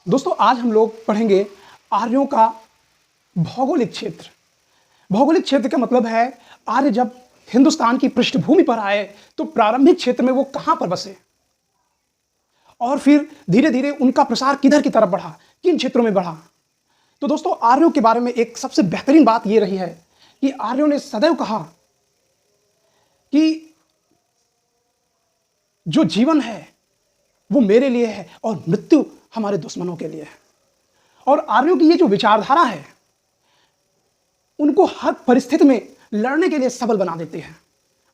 दोस्तों आज हम लोग पढ़ेंगे आर्यों का भौगोलिक क्षेत्र। भौगोलिक क्षेत्र का मतलब है आर्य जब हिंदुस्तान की पृष्ठभूमि पर आए तो प्रारंभिक क्षेत्र में वो कहां पर बसे और फिर धीरे धीरे उनका प्रसार किधर की तरफ बढ़ा, किन क्षेत्रों में बढ़ा। तो दोस्तों आर्यों के बारे में एक सबसे बेहतरीन बात यह रही है कि आर्यों ने सदैव कहा कि जो जीवन है वो मेरे लिए है और मृत्यु हमारे दुश्मनों के लिए है। और आर्यों की ये जो विचारधारा है उनको हर परिस्थिति में लड़ने के लिए सबल बना देती है,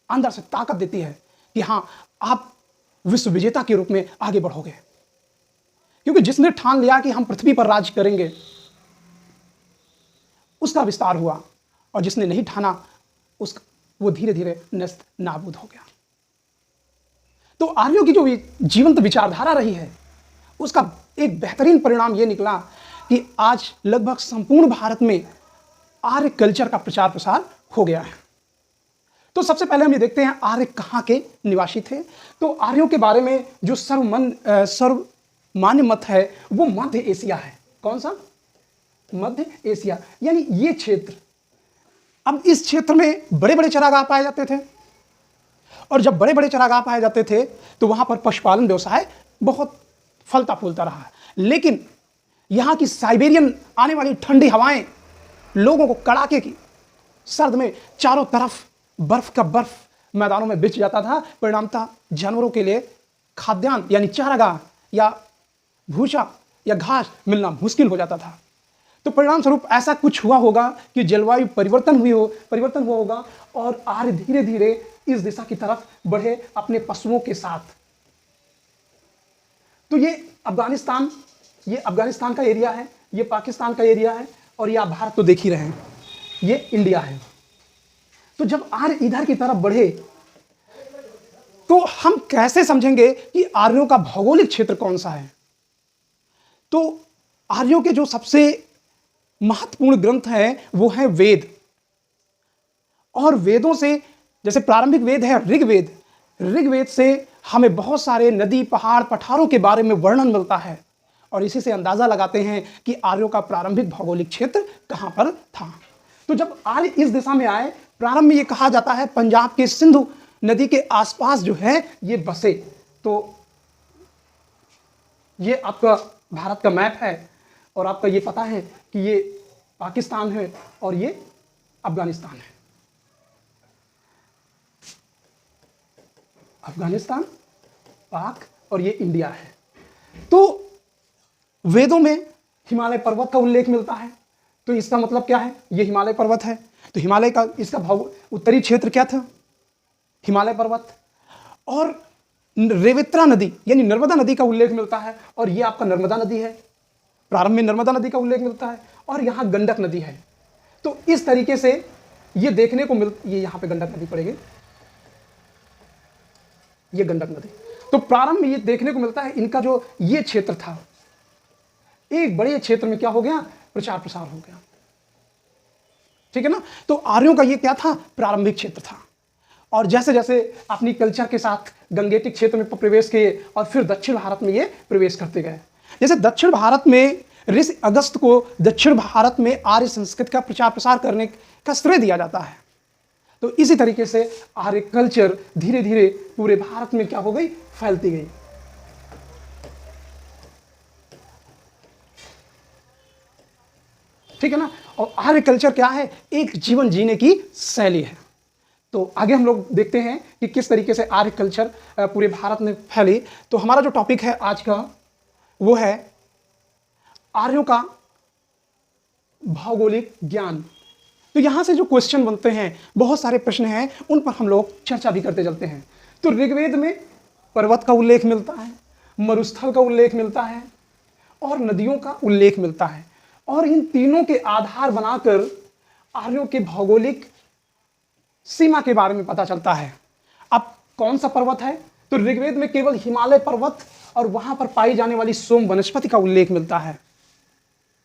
अंदर से ताकत देती है कि हां आप विश्व विजेता के रूप में आगे बढ़ोगे। क्योंकि जिसने ठान लिया कि हम पृथ्वी पर राज करेंगे उसका विस्तार हुआ, और जिसने नहीं ठाना वो धीरे धीरे नष्ट नाबूद हो गया। तो आर्यों की जो जीवंत विचारधारा रही है उसका एक बेहतरीन परिणाम यह निकला कि आज लगभग संपूर्ण भारत में आर्य कल्चर का प्रचार प्रसार हो गया है। तो सबसे पहले हम ये देखते हैं आर्य कहाँ के निवासी थे। तो आर्यों के बारे में जो सर्वमान्य मत है वो मध्य एशिया है। कौन सा? मध्य एशिया, यानी ये क्षेत्र। अब इस क्षेत्र में बड़े बड़े चरागाह पाए जाते थे, और जब बड़े बड़े चरागाह पाए जाते थे तो वहां पर पशुपालन व्यवसाय बहुत फलता फूलता रहा। लेकिन यहां की साइबेरियन आने वाली ठंडी हवाएं लोगों को कड़ाके की सर्द में चारों तरफ बर्फ का बर्फ मैदानों में बिछ जाता था। परिणामतः जानवरों के लिए खाद्यान्न यानी चारागाह या भूसा या घास मिलना मुश्किल हो जाता था। तो परिणाम स्वरूप ऐसा कुछ हुआ होगा कि जलवायु परिवर्तन हुआ होगा, और आर्य धीरे धीरे इस दिशा की तरफ बढ़े अपने पशुओं के साथ। तो ये अफगानिस्तान का एरिया है, ये पाकिस्तान का एरिया है, और ये आप भारत तो देख ही रहे हैं, ये इंडिया है। तो जब आर्य इधर की तरफ बढ़े तो हम कैसे समझेंगे कि आर्यों का भौगोलिक क्षेत्र कौन सा है। तो आर्यों के जो सबसे महत्वपूर्ण ग्रंथ हैं वो हैं वेद। और वेदों से, जैसे प्रारंभिक वेद है ऋग्वेद से हमें बहुत सारे नदी पहाड़ पठारों के बारे में वर्णन मिलता है, और इसी से अंदाजा लगाते हैं कि आर्यों का प्रारंभिक भौगोलिक क्षेत्र कहां पर था। तो जब आर्य इस दिशा में आए, प्रारंभ में यह कहा जाता है पंजाब के सिंधु नदी के आसपास जो है ये बसे। तो ये आपका भारत का मैप है, और आपका ये पता है कि ये पाकिस्तान है और ये अफगानिस्तान है। अफगानिस्तान, पाक, और ये इंडिया है। तो वेदों में हिमालय पर्वत का उल्लेख मिलता है। तो इसका मतलब क्या है? ये हिमालय पर्वत है। तो हिमालय का इसका उत्तरी क्षेत्र क्या था? हिमालय पर्वत। और रेवित्रा नदी यानी नर्मदा नदी का उल्लेख मिलता है, और ये आपका नर्मदा नदी है। प्रारंभ में नर्मदा नदी का उल्लेख मिलता है, और यहां गंडक नदी है। तो इस तरीके से ये देखने को ये यहां पे गंडक नदी पड़ेगी, ये गंडक नदी। तो प्रारंभ में ये देखने को मिलता है इनका जो ये क्षेत्र था, एक बड़े क्षेत्र में क्या हो गया? प्रचार प्रसार हो गया। ठीक है ना। तो आर्यों का ये क्या था? प्रारंभिक क्षेत्र था। और जैसे जैसे अपनी कल्चर के साथ गंगेटिक क्षेत्र में प्रवेश किए, और फिर दक्षिण भारत में ये प्रवेश करते गए। जैसे दक्षिण भारत में ऋषि अगस्त को दक्षिण भारत में आर्य संस्कृत का प्रचार प्रसार करने का श्रेय दिया जाता है। तो इसी तरीके से आर्य कल्चर धीरे धीरे पूरे भारत में क्या हो गई? फैलती गई। ठीक है ना। और आर्य कल्चर क्या है? एक जीवन जीने की शैली है। तो आगे हम लोग देखते हैं कि किस तरीके से आर्य कल्चर पूरे भारत में फैली। तो हमारा जो टॉपिक है आज का वो है आर्यों का भौगोलिक ज्ञान। तो यहां से जो क्वेश्चन बनते हैं, बहुत सारे प्रश्न हैं, उन पर हम लोग चर्चा भी करते चलते हैं। तो ऋग्वेद में पर्वत का उल्लेख मिलता है, मरुस्थल का उल्लेख मिलता है, और नदियों का उल्लेख मिलता है। और इन तीनों के आधार बनाकर आर्यों के भौगोलिक सीमा के बारे में पता चलता है। अब कौन सा पर्वत है? तो ऋग्वेद में केवल हिमालय पर्वत और वहां पर पाई जाने वाली सोम वनस्पति का उल्लेख मिलता है।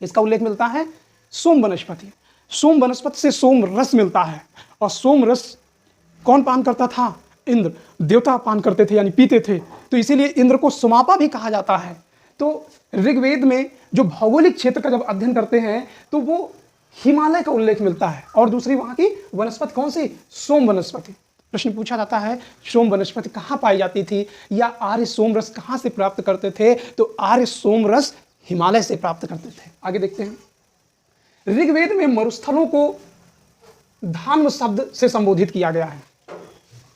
इसका उल्लेख मिलता है सोम वनस्पति। सोम वनस्पति से सोम रस मिलता है, और सोम रस कौन पान करता था? इंद्र। देवता पान करते थे यानी पीते थे। तो इसीलिए इंद्र को सोमापा भी कहा जाता है। तो ऋग्वेद में जो भौगोलिक क्षेत्र का जब अध्ययन करते हैं तो वो हिमालय का उल्लेख मिलता है। और दूसरी वहां की वनस्पति कौन सी? सोम वनस्पति। प्रश्न पूछा जाता है सोम वनस्पति कहाँ पाई जाती थी, या आर्य सोम रस कहाँ से प्राप्त करते थे? तो आर्य सोम रस हिमालय से प्राप्त करते थे। आगे देखते हैं, ऋग्वेद में मरुस्थलों को धान्व शब्द से संबोधित किया गया है।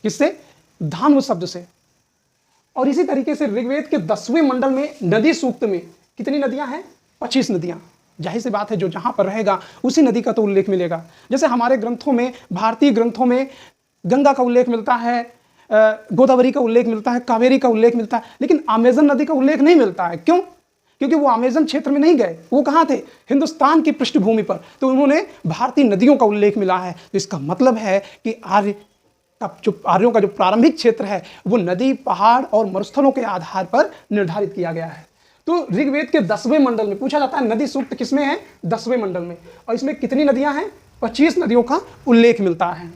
किससे? धान्व शब्द से। और इसी तरीके से ऋग्वेद के 10वें मंडल में नदी सूक्त में कितनी नदियां हैं? 25 नदियां। जाहिर सी बात है जो जहां पर रहेगा उसी नदी का तो उल्लेख मिलेगा। जैसे हमारे ग्रंथों में, भारतीय ग्रंथों में गंगा का उल्लेख मिलता है, गोदावरी का उल्लेख मिलता है, कावेरी का उल्लेख मिलता है, लेकिन अमेजन नदी का उल्लेख नहीं मिलता है। क्यों? क्योंकि वो अमेजन क्षेत्र में नहीं गए। वो कहाँ थे? हिंदुस्तान की पृष्ठभूमि पर। तो उन्होंने भारतीय नदियों का उल्लेख मिला है। तो इसका मतलब है कि आर्यों का जो प्रारंभिक क्षेत्र है वो नदी, पहाड़ और मरुस्थलों के आधार पर निर्धारित किया गया है। तो ऋग्वेद के 10वें मंडल में पूछा जाता है नदी सूक्त किसमें है? 10वें मंडल में। और इसमें कितनी नदियां हैं? 25 नदियों का उल्लेख मिलता है।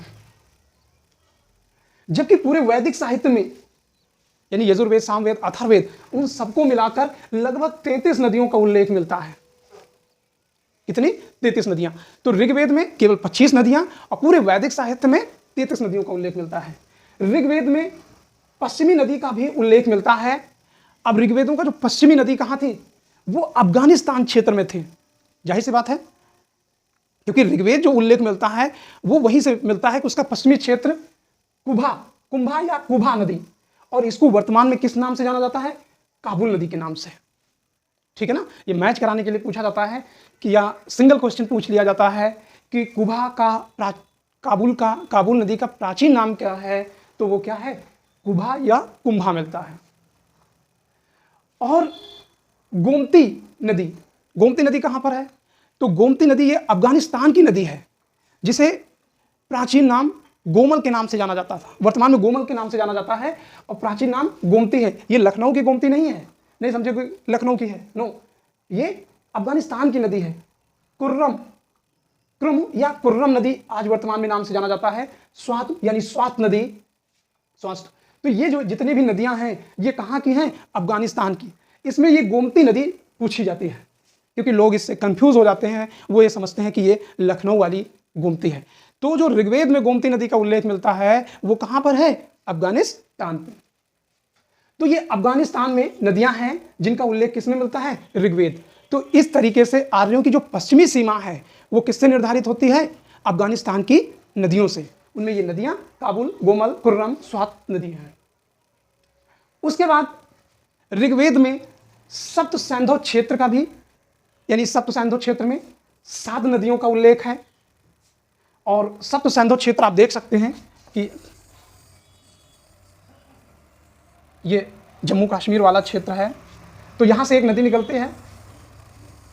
जबकि पूरे वैदिक साहित्य में, यानी यजुर्वेद, सामवेद, अथर्ववेद, उन सबको मिलाकर लगभग 33 नदियों का उल्लेख मिलता है। कितनी? 33 नदियां। तो ऋग्वेद में केवल 25 नदियां और पूरे वैदिक साहित्य में 33 नदियों का उल्लेख मिलता है। ऋग्वेद में पश्चिमी नदी का भी उल्लेख मिलता है। अब ऋग्वेदों का जो पश्चिमी नदी कहां थी? वो अफगानिस्तान क्षेत्र में थे। जाहिर सी बात है, क्योंकि ऋग्वेद जो उल्लेख मिलता है वो वहीं से मिलता है कि उसका पश्चिमी क्षेत्र कुंभा या कुभा नदी, और इसको वर्तमान में किस नाम से जाना जाता है? काबुल नदी के नाम से। ठीक है ना? ये मैच कराने के लिए पूछा जाता है कि, या सिंगल क्वेश्चन पूछ लिया जाता है कि कुभा का काबुल नदी का प्राचीन नाम क्या है? तो वो क्या है? कुभा या कुंभा मिलता है। और गोमती नदी कहां पर है? तो गोमती नदी ये अफगानिस्तान की नदी है, जिसे प्राचीन नाम गोमल के नाम से जाना जाता था। वर्तमान में गोमल के नाम से जाना जाता है और प्राचीन नाम गोमती है। ये लखनऊ की गोमती नहीं है, नहीं समझे कोई लखनऊ की है, नो, ये अफगानिस्तान की नदी है। कुर्रम या कुर्रम नदी आज वर्तमान में नाम से जाना जाता है। स्वात यानी स्वात नदी, स्वात। तो ये जो जितनी भी नदियां हैं ये कहाँ की हैं? अफगानिस्तान की। इसमें ये गोमती नदी पूछी जाती है, क्योंकि लोग इससे कंफ्यूज हो जाते हैं। वो ये समझते हैं कि ये लखनऊ वाली गोमती है। तो जो ऋग्वेद में गोमती नदी का उल्लेख मिलता है वो कहां पर है? अफगानिस्तान पे। तो ये अफगानिस्तान में नदियां हैं जिनका उल्लेख किसमें मिलता है? ऋग्वेद। तो इस तरीके से आर्यों की जो पश्चिमी सीमा है वो किससे निर्धारित होती है? अफगानिस्तान की नदियों से। उनमें ये नदियां काबुल, गोमल, कुर्रम, स्वात नदी हैं। उसके बाद ऋग्वेद में सप्त सैंधव क्षेत्र का भी, यानी सप्त सैंधव क्षेत्र में 7 नदियों का उल्लेख है। और सप्त सैंधव क्षेत्र आप देख सकते हैं कि ये जम्मू कश्मीर वाला क्षेत्र है। तो यहां से एक नदी निकलती है,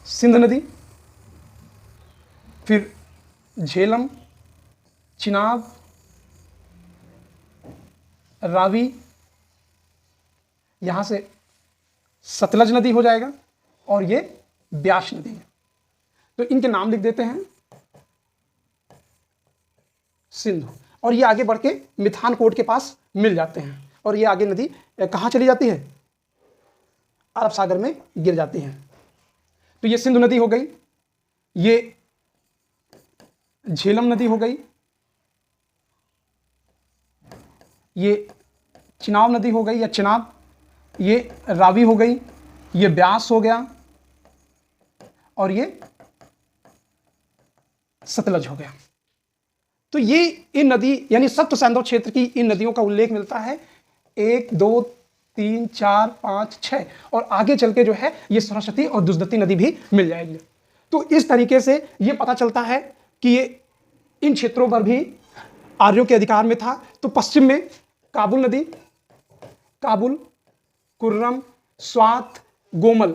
सिंध नदी, फिर झेलम, चिनाब, रावी, यहां से सतलज नदी हो जाएगा, और ये ब्यास नदी है। तो इनके नाम लिख देते हैं, सिंधु। और ये आगे बढ़ के मिथानकोट के पास मिल जाते हैं। और ये आगे नदी कहाँ चली जाती है? अरब सागर में गिर जाती है। तो ये सिंधु नदी हो गई, ये झेलम नदी हो गई, ये चिनाब नदी हो गई या चिनाब, ये रावी हो गई, ये ब्यास हो गया, और ये सतलज हो गया। तो ये इन नदी यानी सप्त सैंधव क्षेत्र की इन नदियों का उल्लेख मिलता है 1, 2, 3, 4, 5, 6, और आगे चल के जो है ये सरस्वती और दुष्दती नदी भी मिल जाएगी। तो इस तरीके से ये पता चलता है कि ये इन क्षेत्रों पर भी आर्यों के अधिकार में था। तो पश्चिम में काबुल नदी, काबुल, कुर्रम, स्वात, गोमल,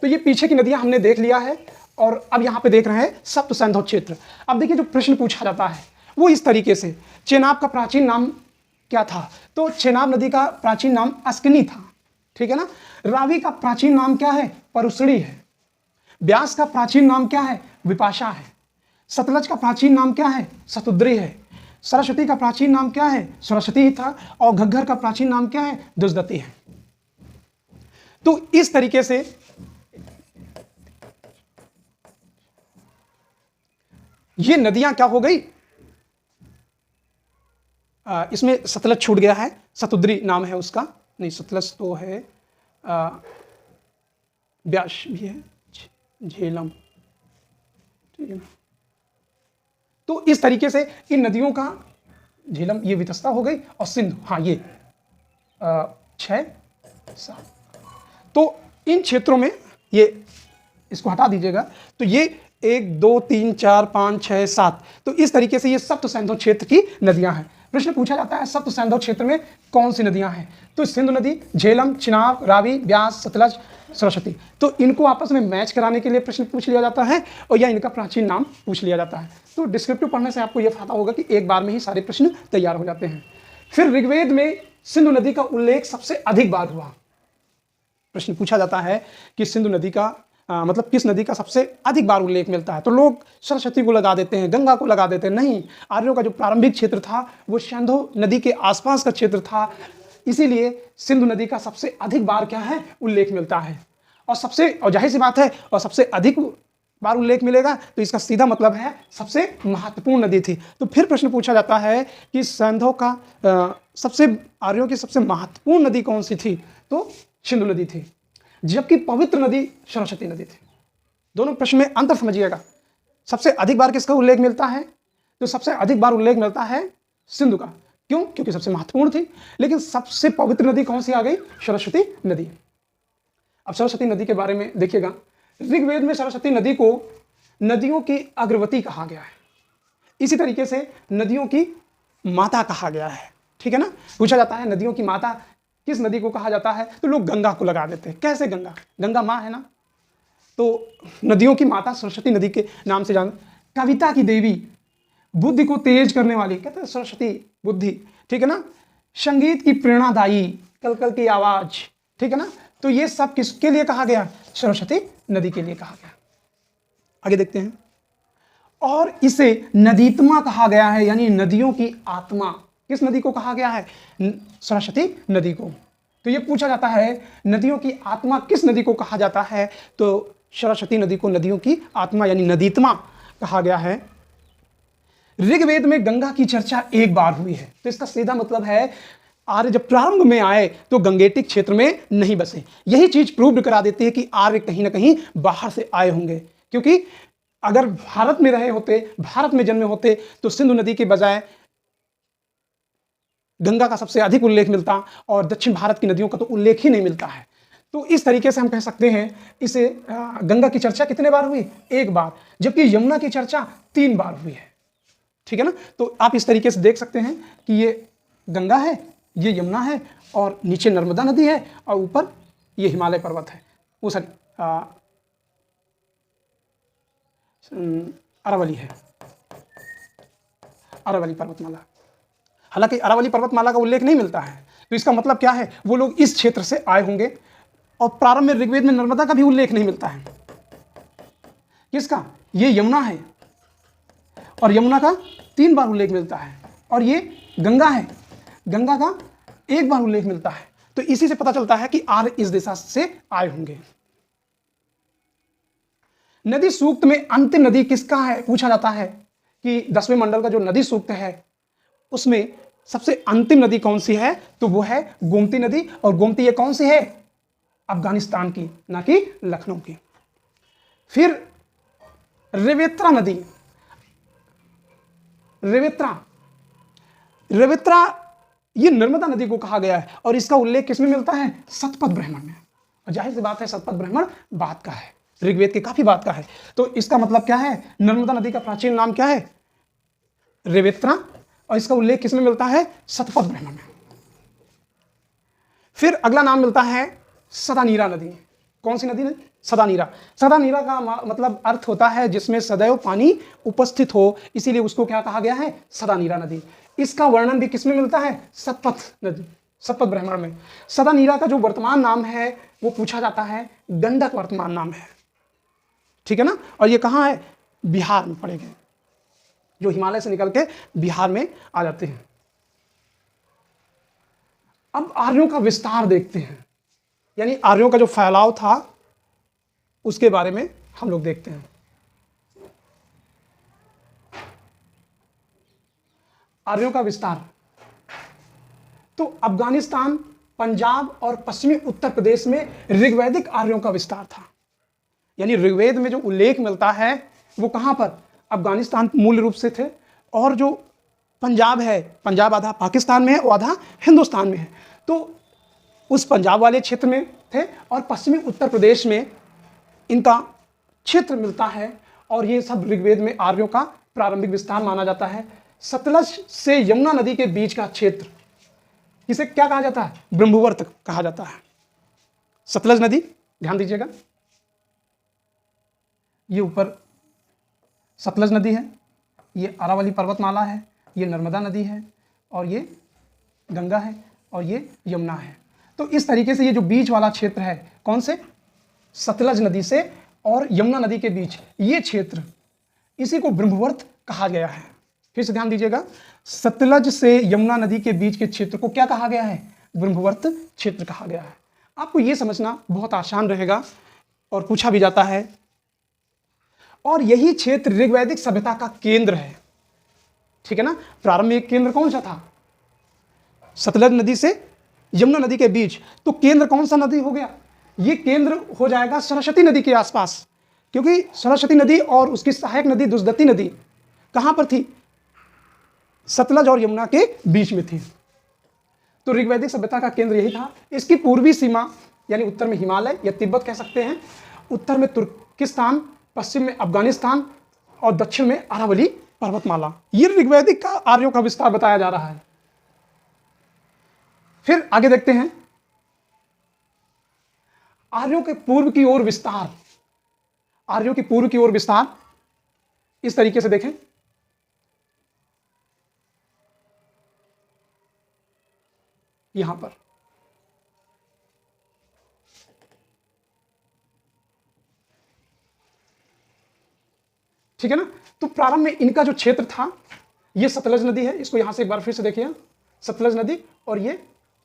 तो ये पीछे की नदियां हमने देख लिया है। और अब यहां पे देख रहे हैं सप्त सैंधव क्षेत्र। अब देखिए जो प्रश्न पूछा जाता है वो इस तरीके से, चेनाब का प्राचीन नाम क्या था? तो चेनाब नदी का प्राचीन नाम अस्किनी था। ठीक है ना? रावी का प्राचीन नाम क्या है? परुसड़ी है। ब्यास का प्राचीन नाम क्या है? विपाशा है। सतलज का प्राचीन नाम क्या है? सतुद्री है। सरस्वती का प्राचीन नाम क्या है? सरस्वती ही था। और घग्घर का प्राचीन नाम क्या है? दुष्दती है। तो इस तरीके से ये नदियां क्या हो गई, इसमें सतलज छूट गया है, सतुद्री नाम है उसका, नहीं सतलज तो है, ब्यास भी है, झेलम, ठीक है ना। तो इस तरीके से इन नदियों का, झेलम ये वितस्ता हो गई, और सिंधु, हाँ ये 6 7, तो इन क्षेत्रों में ये, इसको हटा दीजिएगा, तो ये 1 2 3 4 5 6 7, तो इस तरीके से ये सप्त सैंधव क्षेत्र की नदियां हैं। प्रश्न पूछा जाता है सप्त सैंधव क्षेत्र में कौन सी नदियां हैं, तो सिंधु नदी, झेलम, चिनाब, रावी, ब्यास, सतलज, सरस्वती, तो इनको आपस में मैच कराने के लिए प्रश्न पूछ लिया जाता है, और या इनका प्राचीन नाम पूछ लिया जाता है। तो डिस्क्रिप्टिव पढ़ने से आपको यह फायदा होगा कि एक बार में ही सारे प्रश्न तैयार हो जाते हैं। फिर ऋग्वेद में सिंधु नदी का उल्लेख सबसे अधिक बार हुआ। प्रश्न पूछा जाता है कि सिंधु नदी का मतलब किस नदी का सबसे अधिक बार उल्लेख मिलता है, तो लोग सरस्वती को लगा देते हैं, गंगा को लगा देते हैं। नहीं, आर्यों का जो प्रारंभिक क्षेत्र था वो सिंधु नदी के आसपास का क्षेत्र था, इसीलिए सिंधु नदी का सबसे अधिक बार क्या है, उल्लेख मिलता है। और जाहिर सी बात है, और सबसे अधिक बार उल्लेख मिलेगा तो इसका सीधा मतलब है सबसे महत्वपूर्ण नदी थी। तो फिर प्रश्न पूछा जाता है कि सिंधु का आर्यों की सबसे महत्वपूर्ण नदी कौन सी थी, तो सिंधु नदी थी, जबकि पवित्र नदी सरस्वती नदी थी। दोनों प्रश्न में अंतर समझिएगा। सबसे अधिक बार किसका उल्लेख मिलता है, तो सबसे अधिक बार उल्लेख मिलता है सिंधु का। क्यों? क्योंकि सबसे महत्वपूर्ण थी। लेकिन सबसे पवित्र नदी कौन सी आ गई, सरस्वती नदी। अब सरस्वती नदी के बारे में देखिएगा, ऋग्वेद में सरस्वती नदी को नदियों की अग्रवती कहा गया है, इसी तरीके से नदियों की माता कहा गया है, ठीक है ना। पूछा जाता है नदियों की माता किस नदी को कहा जाता है, तो लोग गंगा को लगा देते हैं। कैसे गंगा, गंगा माँ है ना, तो नदियों की माता सरस्वती नदी के नाम से जान। कविता की देवी, बुद्धि को तेज करने वाली, कहते हैं सरस्वती बुद्धि, ठीक है ना। संगीत की प्रेरणादायी, कलकल की आवाज, ठीक है ना। तो ये सब किसके लिए कहा गया, सरस्वती नदी के लिए कहा गया। आगे देखते हैं, और इसे नदीत्मा कहा गया है, यानी नदियों की आत्मा। किस नदी को कहा गया है, सरस्वती नदी को। तो ये पूछा जाता है नदियों की आत्मा किस नदी को कहा जाता है, तो सरस्वती नदी को नदियों की आत्मा यानी नदीत्मा कहा गया है। ऋग्वेद में गंगा की चर्चा एक बार हुई है, तो इसका सीधा मतलब है आर्य जब प्रारंभ में आए तो गंगेटिक क्षेत्र में नहीं बसे। यही चीज प्रूव करा देती है कि आर्य कहीं ना कहीं बाहर से आए होंगे, क्योंकि अगर भारत में रहे होते, भारत में जन्मे होते, तो सिंधु नदी के बजाय गंगा का सबसे अधिक उल्लेख मिलता, और दक्षिण भारत की नदियों का तो उल्लेख ही नहीं मिलता है। तो इस तरीके से हम कह सकते हैं इसे गंगा की चर्चा कितने बार हुई, एक बार, जबकि यमुना की चर्चा 3 बार हुई है, ठीक है ना। तो आप इस तरीके से देख सकते हैं कि ये गंगा है, ये यमुना है, और नीचे नर्मदा नदी है, और ऊपर ये हिमालय पर्वत है, वो सर अरावली है, अरावली पर्वतमाला। हालांकि अरावली पर्वतमाला का उल्लेख नहीं मिलता है, तो इसका मतलब क्या है, वो लोग इस क्षेत्र से आए होंगे। और प्रारंभ में ऋग्वेद में नर्मदा का भी उल्लेख नहीं मिलता है। किसका, ये यमुना है, और यमुना का 3 बार उल्लेख मिलता है, और ये गंगा है, गंगा का 1 बार उल्लेख मिलता है। तो इसी से पता चलता है कि आर्य इस दिशा से आए होंगे। नदी सूक्त में अंतिम नदी किसका है, पूछा जाता है कि 10वें मंडल का जो नदी सूक्त है उसमें सबसे अंतिम नदी कौन सी है, तो वो है गोमती नदी। और गोमती ये कौन सी है, अफगानिस्तान की, ना कि लखनऊ की। फिर रेवेत्रा नदी, रेवेत्रा ये नर्मदा नदी को कहा गया है, और इसका उल्लेख किसमें मिलता है, शतपथ ब्राह्मण में। और जाहिर सी बात है शतपथ ब्राह्मण बाद का है, ऋग्वेद के काफी बाद का है। तो इसका मतलब क्या है, नर्मदा नदी का प्राचीन नाम क्या है, रेवेत्रा, और इसका उल्लेख किसमें मिलता है, शतपथ ब्राह्मण में। फिर अगला नाम मिलता है सदानीरा नदी। कौन सी नदी है, सदानीरा। सदानीरा का मतलब अर्थ होता है जिसमें सदैव पानी उपस्थित हो, इसीलिए उसको क्या कहा गया है, सदानीरा नदी। इसका वर्णन भी किसमें मिलता है, शतपथ नदी, शतपथ ब्राह्मण में। सदानीरा का जो वर्तमान नाम है वो पूछा जाता है, गंडक वर्तमान नाम है, ठीक है ना। और ये कहाँ है, बिहार में पड़ेगा, जो हिमालय से निकल के बिहार में आ जाते हैं। अब आर्यों का विस्तार देखते हैं। यानी आर्यों का जो फैलाव था उसके बारे में हम लोग देखते हैं। आर्यों का विस्तार, तो अफगानिस्तान, पंजाब और पश्चिमी उत्तर प्रदेश में ऋग्वैदिक आर्यों का विस्तार था। यानी ऋग्वेद में जो उल्लेख मिलता है वो कहां पर, अफगानिस्तान मूल रूप से थे, और जो पंजाब है, पंजाब आधा पाकिस्तान में है और आधा हिंदुस्तान में है, तो उस पंजाब वाले क्षेत्र में थे, और पश्चिमी उत्तर प्रदेश में इनका क्षेत्र मिलता है। और ये सब ऋग्वेद में आर्यों का प्रारंभिक विस्तार माना जाता है। सतलज से यमुना नदी के बीच का क्षेत्र, इसे क्या कहा जाता है, ब्रह्मवर्त कहा जाता है। सतलज नदी, ध्यान दीजिएगा, ये ऊपर सतलज नदी है, ये अरावली पर्वतमाला है, ये नर्मदा नदी है, और ये गंगा है, और ये यमुना है। तो इस तरीके से ये जो बीच वाला क्षेत्र है, कौन से, सतलज नदी से और यमुना नदी के बीच ये क्षेत्र, इसी को ब्रह्मवर्त कहा गया है। फिर से ध्यान दीजिएगा, सतलज से यमुना नदी के बीच के क्षेत्र को क्या कहा गया है, ब्रह्मवर्त क्षेत्र कहा गया है। आपको ये समझना बहुत आसान रहेगा और पूछा भी जाता है। और यही क्षेत्र ऋग्वैदिक सभ्यता का केंद्र है, ठीक है ना। प्रारंभिक केंद्र कौन सा था, सतलज नदी से यमुना नदी के बीच, तो केंद्र कौन सा नदी हो गया, ये केंद्र हो जाएगा सरस्वती नदी के आसपास, क्योंकि सरस्वती नदी और उसकी सहायक नदी दुष्दती नदी कहां पर थी, सतलज और यमुना के बीच में थी। तो ऋग्वैदिक सभ्यता का केंद्र यही था। इसकी पूर्वी सीमा यानी उत्तर में हिमालय या तिब्बत कह सकते हैं, उत्तर में तुर्किस्तान, पश्चिम में अफगानिस्तान और दक्षिण में अरावली पर्वतमाला। ये ऋग्वैदिक का आर्यों का विस्तार बताया जा रहा है। फिर आगे देखते हैं आर्यों के पूर्व की ओर विस्तार। आर्यों की पूर्व की ओर विस्तार इस तरीके से देखें, यहां पर ठीक है ना। तो प्रारंभ में इनका जो क्षेत्र था, ये सतलज नदी है, इसको यहां से एक बार फिर से देखिए, सतलज नदी और ये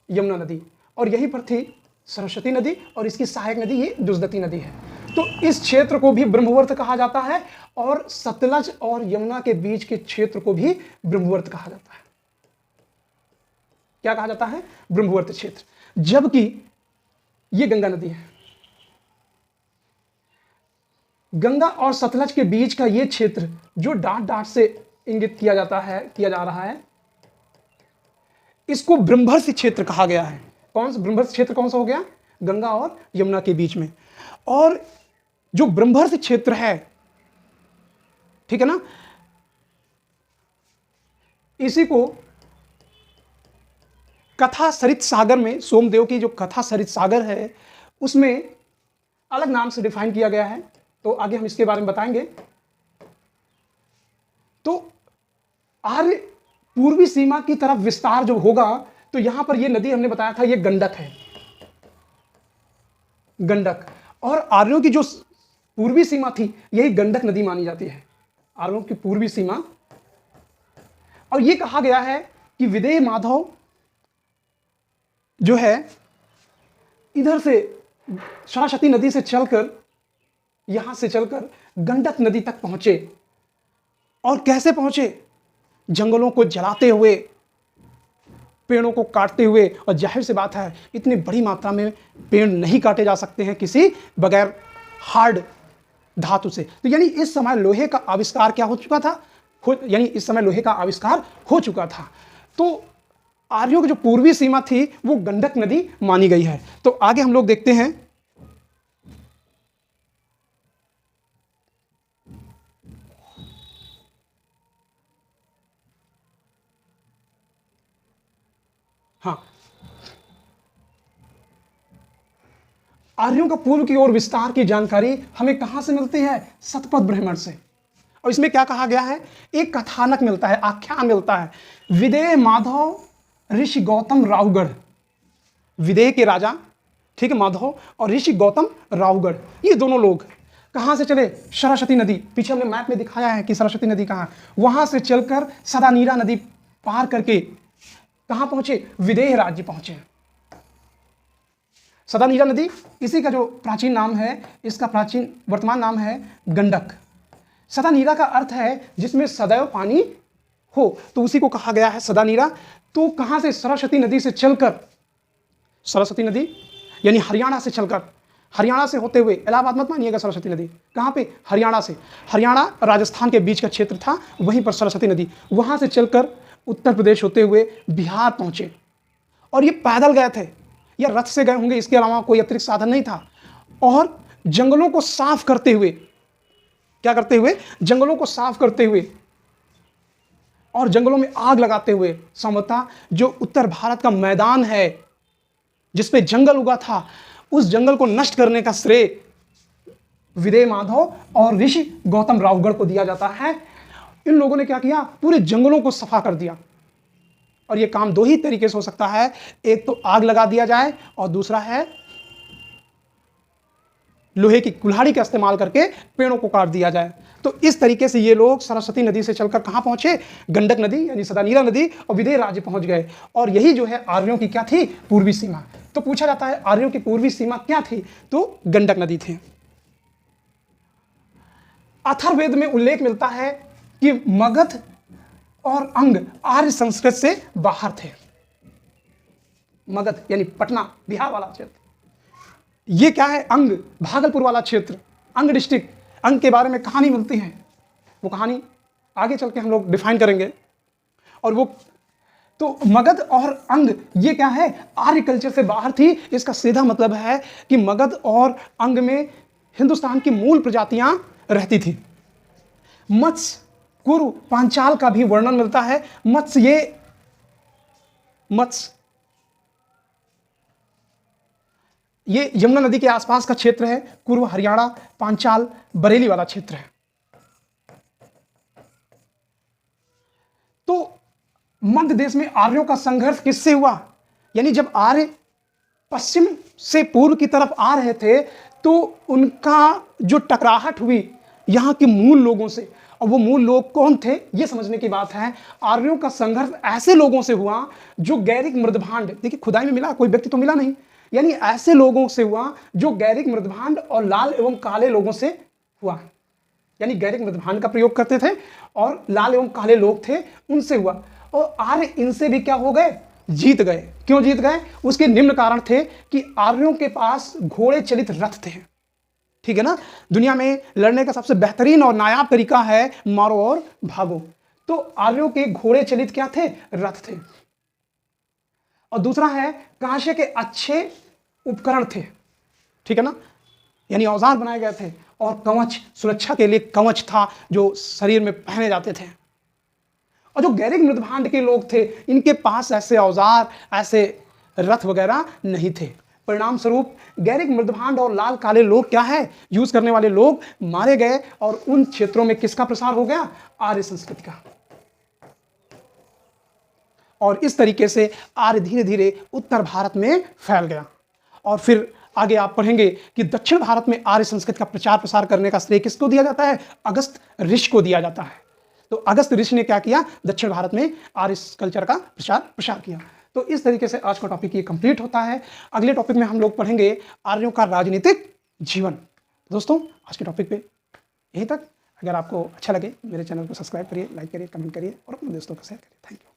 यमुना नदी, और यहीं पर थी सरस्वती नदी और इसकी सहायक नदी ये दुष्दती नदी है। तो इस क्षेत्र को भी ब्रह्मवर्त कहा जाता है और सतलज और यमुना के बीच के क्षेत्र को भी ब्रह्मवर्त कहा जाता है। क्या कहा जाता है, ब्रह्मवर्त क्षेत्र। जबकि ये गंगा नदी है, गंगा और सतलज के बीच का ये क्षेत्र जो डाट डाट से इंगित किया जा रहा है, इसको ब्रह्मवर्त क्षेत्र कहा गया है। कौन सा ब्रह्मवर्त क्षेत्र, कौन सा हो गया, गंगा और यमुना के बीच में। और जो ब्रह्मवर्त क्षेत्र है, ठीक है ना, इसी को कथा सरित सागर में, सोमदेव की जो कथा सरित सागर है उसमें अलग नाम से डिफाइन किया गया है। तो आगे हम इसके बारे में बताएंगे। तो आर्य पूर्वी सीमा की तरफ विस्तार जो होगा, तो यहां पर ये नदी हमने बताया था, ये गंडक है, गंडक। और आर्यों की जो पूर्वी सीमा थी यही गंडक नदी मानी जाती है, आर्यों की पूर्वी सीमा। और ये कहा गया है कि विदेह माधव जो है इधर से सरस्वती नदी से चलकर, यहां से चलकर गंडक नदी तक पहुंचे। और कैसे पहुंचे, जंगलों को जलाते हुए, पेड़ों को काटते हुए। और जाहिर सी बात है, इतनी बड़ी मात्रा में पेड़ नहीं काटे जा सकते हैं किसी बगैर हार्ड धातु से। तो यानी इस समय लोहे का आविष्कार क्या हो चुका था, यानी इस समय लोहे का आविष्कार हो चुका था। तो आर्यों की जो पूर्वी सीमा थी वो गंडक नदी मानी गई है। तो आगे हम लोग देखते हैं, हाँ, आर्यों का पूर्व की ओर विस्तार की जानकारी हमें कहां से मिलती है, शतपथ ब्राह्मण से। और इसमें क्या कहा गया है, एक कथानक मिलता है, आख्यान मिलता है। विदेह माधव ऋषि गौतम रावगढ़, विदेह के राजा, ठीक है, माधव, और ऋषि गौतम रावगढ़, ये दोनों लोग कहां से चले, सरस्वती नदी, पीछे हमने मैप में दिखाया है कि सरस्वती नदी कहां, वहां से चलकर सदानीरा नदी पार करके कहां पहुंचे, विदेह राज्य पहुंचे। सदा नीरा नदी, इसी का जो प्राचीन नाम है, इसका प्राचीन वर्तमान नाम है गंडक। सदा नीरा का अर्थ है जिसमें सदैव पानी हो, तो उसी को कहा गया है सदा नीरा। तो कहां से? सरस्वती नदी से चलकर, सरस्वती नदी यानी हरियाणा से चलकर, हरियाणा से होते हुए, इलाहाबाद मत मानिएगा सरस्वती नदी, कहां पे? हरियाणा से। हरियाणा राजस्थान के बीच का क्षेत्र था, वहीं पर सरस्वती नदी, वहां से चलकर उत्तर प्रदेश होते हुए बिहार पहुंचे। और ये पैदल गए थे या रथ से गए होंगे, इसके अलावा कोई अतिरिक्त साधन नहीं था। और जंगलों को साफ करते हुए, क्या करते हुए? जंगलों को साफ करते हुए और जंगलों में आग लगाते हुए, संभवतः जो उत्तर भारत का मैदान है जिसपे जंगल उगा था, उस जंगल को नष्ट करने का श्रेय विदय माधव और ऋषि गौतम रावगढ़ को दिया जाता है। इन लोगों ने क्या किया? पूरे जंगलों को सफा कर दिया। और यह काम दो ही तरीके से हो सकता है, एक तो आग लगा दिया जाए और दूसरा है लोहे की कुल्हाड़ी का इस्तेमाल करके पेड़ों को काट दिया जाए। तो इस तरीके से ये लोग सरस्वती नदी से चलकर कहां पहुंचे? गंडक नदी यानी सदा नीरा नदी और विदेह राज्य पहुंच गए। और यही जो है आर्यों की क्या थी? पूर्वी सीमा। तो पूछा जाता है आर्यों की पूर्वी सीमा क्या थी? तो गंडक नदी थी। अथर्ववेद में उल्लेख मिलता है कि मगध और अंग आर्य संस्कृत से बाहर थे। मगध यानी पटना, बिहार वाला क्षेत्र। ये क्या है? अंग, भागलपुर वाला क्षेत्र, अंग डिस्ट्रिक्ट। अंग के बारे में कहानी मिलती है, वो कहानी आगे चल के हम लोग डिफाइन करेंगे। और वो तो मगध और अंग ये क्या है? आर्य कल्चर से बाहर थी। इसका सीधा मतलब है कि मगध और अंग में हिंदुस्तान की मूल प्रजातियां रहती थी। मत्स्य, कुरु, पांचाल का भी वर्णन मिलता है। मत्स्य ये यमुना नदी के आसपास का क्षेत्र है। कुरु हरियाणा, पांचाल बरेली वाला क्षेत्र है। तो मध्य देश में आर्यों का संघर्ष किससे हुआ? यानी जब आर्य पश्चिम से पूर्व की तरफ आ रहे थे तो उनका जो टकराहट हुई यहां के मूल लोगों से, और वो मूल लोग कौन थे ये समझने की बात है। आर्यों का संघर्ष ऐसे लोगों से हुआ जो गैरिक मृदभांड, देखिए खुदाई में मिला, कोई व्यक्ति तो मिला नहीं, यानी ऐसे लोगों से हुआ जो गैरिक मृदभांड और लाल एवं काले लोगों से हुआ। यानी गैरिक मृदभांड का प्रयोग करते थे और लाल एवं काले लोग थे, उनसे हुआ। और आर्य इनसे भी क्या हो गए? जीत गए। क्यों जीत गए? उसके निम्न कारण थे कि आर्यों के पास घोड़े चलित रथ थे। ठीक है ना? दुनिया में लड़ने का सबसे बेहतरीन और नायाब तरीका है मारो और भागो। तो आर्यों के घोड़े चलित क्या थे? रथ थे। और दूसरा है कांसे के अच्छे उपकरण थे। ठीक है ना? यानी औजार बनाए गए थे। और कवच, सुरक्षा के लिए कवच था जो शरीर में पहने जाते थे। और जो गैरिक मृदभांड के लोग थे इनके पास ऐसे औजार, ऐसे रथ वगैरह नहीं थे। परिणाम स्वरूप गैरिक मृदभांड और लाल काले लोग क्या है? यूज करने वाले लोग मारे गए। और उन क्षेत्रों में किसका प्रसार हो गया? आर्य संस्कृति का। और इस तरीके से आर्य धीरे धीरे उत्तर भारत में फैल गया। और फिर आगे आप पढ़ेंगे कि दक्षिण भारत में आर्य संस्कृति का प्रचार प्रसार करने का श्रेय किसको दिया जाता है? अगस्त ऋषि को दिया जाता है। तो अगस्त ऋषि ने क्या किया? दक्षिण भारत में आर्य कल्चर का प्रसार किया। तो इस तरीके से आज का टॉपिक ये कंप्लीट होता है। अगले टॉपिक में हम लोग पढ़ेंगे आर्यों का राजनीतिक जीवन। दोस्तों आज के टॉपिक पे यहीं तक। अगर आपको अच्छा लगे मेरे चैनल को सब्सक्राइब करिए, लाइक करिए, कमेंट करिए और अपने दोस्तों को शेयर करिए। Thank you.